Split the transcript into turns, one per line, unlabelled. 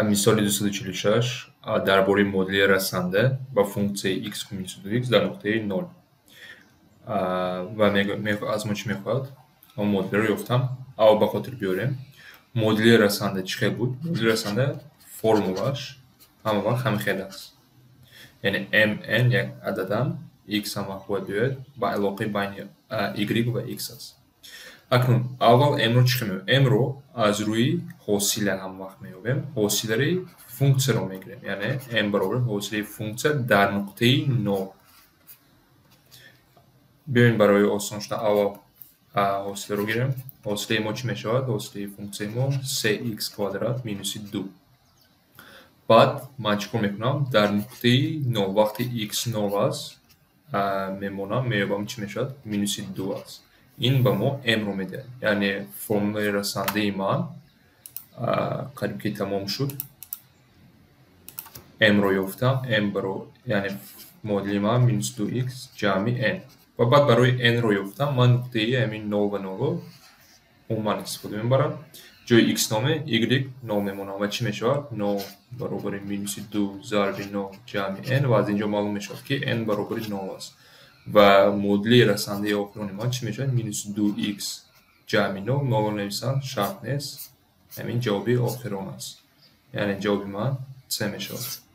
مثال 246 درباره مدل رسنده با فونکسیه x کوینسید x در نقطه 0 و از ما چی میخواد؟ اون مدل رو یافتم او به خاطر بیاریم مدل رسنده چی خیلی بود؟ مدل رسنده فرمولاش همه وقت همین خیلی است یعنی mn یک عددم x هم وقت باید بیاید با علاقه بین y و x است اکنون اول m رو چی میگیم؟ m رو از روی حاصله هم وقت میابیم حاصله فونکسیه رو میگیریم یعنی m برابر حاصله فونکسیه در نقطه 0 بیاین برای آسان شدن اول حاصله رو گیریم حاصله ما چی میشود؟ حاصله فونکسیه ما 3x کوادرات مینوس 2 بعد من چیکار میکنم؟ در نقطه 0 وقتی x 0 است میمونم میابم چی میشود؟ مینوس 2 است این به ما m رو میده یعنی فرمول رسنده من قریب که تمام شد m رو یافتم m برای یعنی مدل من مینوس 2x جمع n و بعد برای n رو یافتم من نقطه همین 0 و 0 رو عموما استفاده میبرم جای x نامه y 0 میمونم و چی میشود؟ 0 برابر مینوس 2 ضرب 0 جمع n و از اینجا معلوم میشود که n برابر 0 است و مدل رسنده آخرون ما چی میشه؟ مینوس 2x جمع 0 رو نویسم شرط نیست همین جوابی آخرون است یعنی جوابی من 3 میشود